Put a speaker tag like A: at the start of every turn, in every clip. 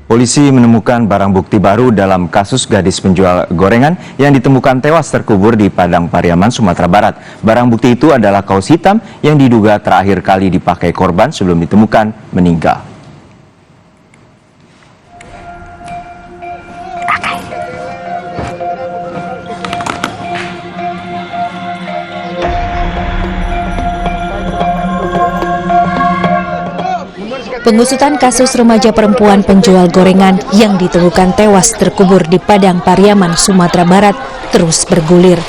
A: Polisi menemukan barang bukti baru dalam kasus gadis penjual gorengan yang ditemukan tewas terkubur di Padang Pariaman, Sumatera Barat. Barang bukti itu adalah kaos hitam yang diduga terakhir kali dipakai korban sebelum ditemukan meninggal.
B: Pengusutan kasus remaja perempuan penjual gorengan yang ditemukan tewas terkubur di Padang Pariaman, Sumatera Barat terus bergulir.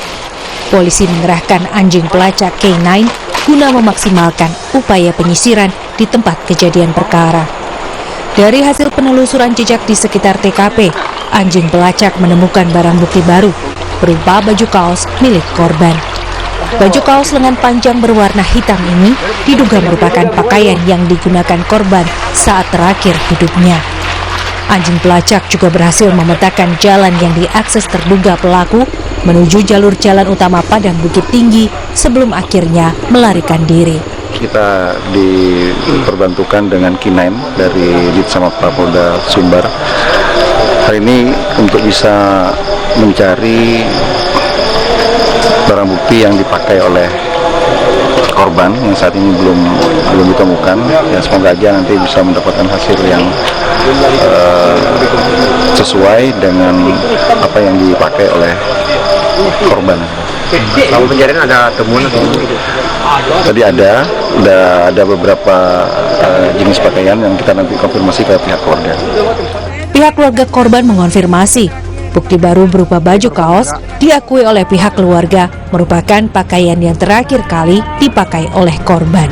B: Polisi mengerahkan anjing pelacak K9 guna memaksimalkan upaya penyisiran di tempat kejadian perkara. Dari hasil penelusuran jejak di sekitar TKP, anjing pelacak menemukan barang bukti baru berupa baju kaos milik korban. Baju kaos lengan panjang berwarna hitam ini diduga merupakan pakaian yang digunakan korban saat terakhir hidupnya. Anjing pelacak juga berhasil memetakan jalan yang diakses terduga pelaku menuju jalur jalan utama Padang Bukit Tinggi sebelum akhirnya melarikan diri.
C: Kita diperbantukan dengan K9 dari Ditsamap Polda Sumbar hari ini untuk bisa mencari barang bukti yang dipakai oleh korban yang saat ini belum ditemukan. Ya, semoga aja nanti bisa mendapatkan hasil yang sesuai dengan apa yang dipakai oleh korban.
D: Kalau pencarian ada temuan atau
C: tadi ada beberapa jenis pakaian yang kita nanti konfirmasi ke pihak keluarga.
B: Pihak keluarga korban mengonfirmasi bukti baru berupa baju kaos diakui oleh pihak keluarga merupakan pakaian yang terakhir kali dipakai oleh korban.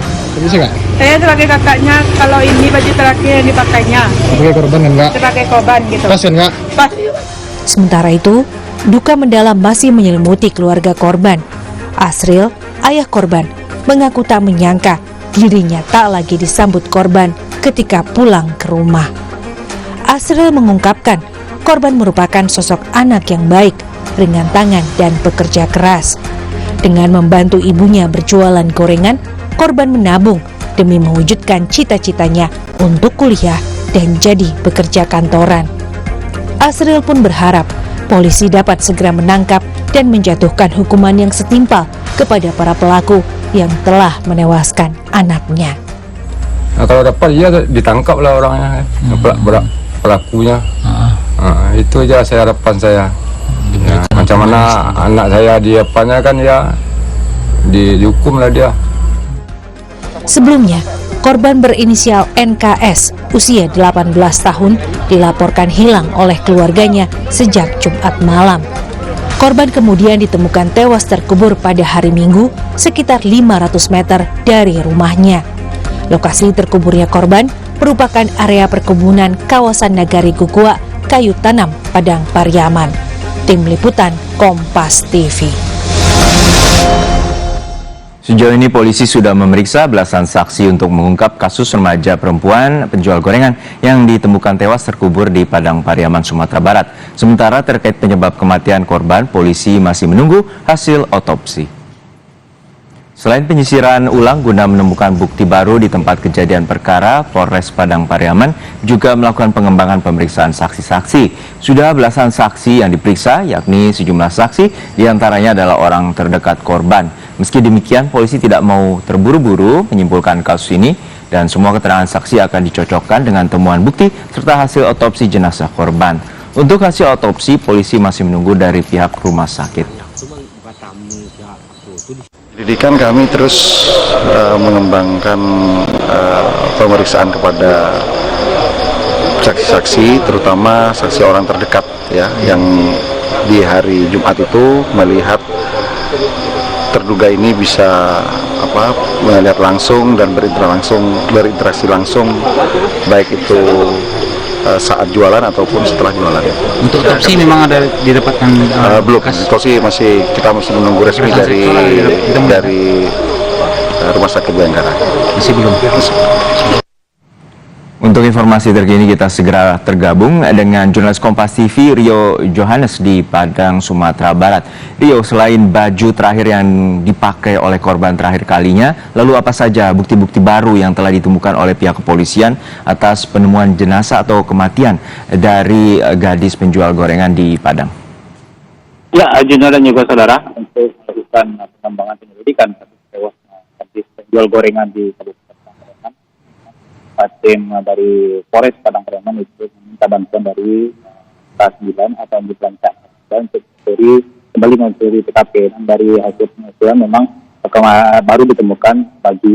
E: Saya sebagai kakaknya, kalau ini baju terakhir yang dipakainya.
D: sebagai korban enggak?
E: Sebagai korban gitu.
D: Pas enggak?
E: Pas.
B: Sementara itu, duka mendalam masih menyelimuti keluarga korban. Asril, ayah korban, mengaku tak menyangka dirinya tak lagi disambut korban ketika pulang ke rumah. Asril mengungkapkan korban merupakan sosok anak yang baik, ringan tangan dan pekerja keras. Dengan membantu ibunya berjualan gorengan, korban menabung demi mewujudkan cita-citanya untuk kuliah dan jadi pekerja kantoran. Asril pun berharap polisi dapat segera menangkap dan menjatuhkan hukuman yang setimpal kepada para pelaku yang telah menewaskan anaknya.
F: Nah, kalau dapat ya ditangkap lah orangnya, pelakunya. Itu aja harapan saya. Ya, macam mana anak saya diapanya kan ya dihukum lah dia.
B: Sebelumnya, korban berinisial NKS usia 18 tahun dilaporkan hilang oleh keluarganya sejak Jumat malam. Korban kemudian ditemukan tewas terkubur pada hari Minggu sekitar 500 meter dari rumahnya. Lokasi terkuburnya korban merupakan area perkebunan kawasan Nagari Gugua, Kayu Tanam, Padang Pariaman. Tim Liputan Kompas TV.
A: Sejauh ini polisi sudah memeriksa belasan saksi untuk mengungkap kasus remaja perempuan penjual gorengan yang ditemukan tewas terkubur di Padang Pariaman, Sumatera Barat. Sementara terkait penyebab kematian korban, polisi masih menunggu hasil otopsi. Selain penyisiran ulang guna menemukan bukti baru di tempat kejadian perkara, Polres Padang Pariaman juga melakukan pengembangan pemeriksaan saksi-saksi. Sudah belasan saksi yang diperiksa, yakni sejumlah saksi, diantaranya adalah orang terdekat korban. Meski demikian, polisi tidak mau terburu-buru menyimpulkan kasus ini dan semua keterangan saksi akan dicocokkan dengan temuan bukti serta hasil otopsi jenazah korban. Untuk hasil otopsi, polisi masih menunggu dari pihak rumah sakit.
C: Penyidikan kami terus mengembangkan pemeriksaan kepada saksi-saksi, terutama saksi orang terdekat ya, yang di hari Jumat itu melihat terduga ini bisa melihat langsung dan berinteraksi langsung, baik itu saat jualan ataupun setelah jualan.
D: Untuk otopsi memang ada didapatkan
C: belum. Otopsi kita masih menunggu resmi dari Rumah Sakit Bayangkara.
D: Masih belum.
A: Untuk informasi terkini kita segera tergabung dengan jurnalis Kompas TV Rio Johannes di Padang, Sumatera Barat. Rio, selain baju terakhir yang dipakai oleh korban terakhir kalinya, lalu apa saja bukti-bukti baru yang telah ditemukan oleh pihak kepolisian atas penemuan jenazah atau kematian dari gadis penjual gorengan di Padang?
G: Ya, Junior dan juga saudara, untuk melakukan pengembangan penyelidikan kasus tewasnya gadis penjual gorengan di Kabupaten tim dari Polres Padang Pariaman itu meminta bantuan dari K9 atau di Pelacak untuk kembali mencuri TKP. Dan dari hasil penyelidikan memang baru ditemukan baju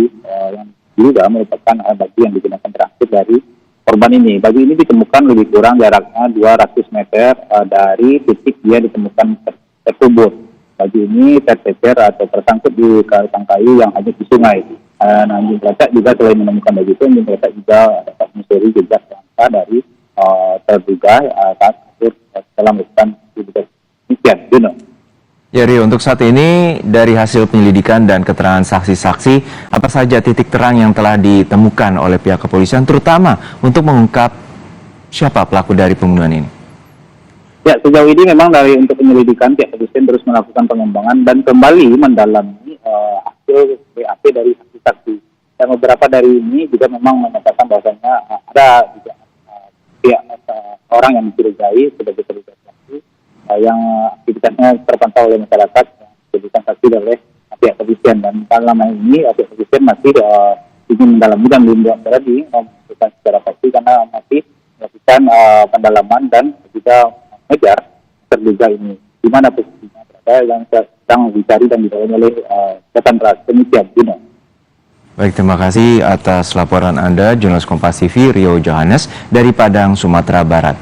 G: yang juga merupakan baju yang digunakan terakhir dari korban ini. Baju ini ditemukan lebih kurang jaraknya 200 meter dari titik dia ditemukan terkubur. Baju ini tercecer atau tersangkut di batang kayu yang hanyut di sungai. Anjing pelacak juga selain menemukan baju itu, anjing pelacak juga dapat menyusuri jejak langkah dari terduga saat dalam melakukan demikian.
A: Ya Rio, untuk saat ini dari hasil penyelidikan dan keterangan saksi-saksi, apa saja titik terang yang telah ditemukan oleh pihak kepolisian, terutama untuk mengungkap siapa pelaku dari pembunuhan ini?
G: Ya, sejauh ini memang dari untuk penyelidikan pihak kepolisian terus melakukan pengembangan dan kembali mendalami hasil BAP dari saksi-saksi. Dan beberapa dari ini juga memang menyatakan bahwasanya ada juga pihak orang yang dicurigai sebagai terduga pelaku yang aktivitasnya terpantau oleh masyarakat yang dijadikan saksi oleh pihak kepolisian. Dan dalam hal ini pihak kepolisian masih ingin mendalami dan belum berani melakukan secara pasti karena masih melakukan pendalaman dan juga mengejar terduga ini di mana posisinya berada yang sedang dicari dan didalami oleh Jatan Ras. Demikian, Dino.
A: Baik, terima kasih atas laporan Anda, jurnalis Kompas TV Rio Johannes dari Padang, Sumatera Barat.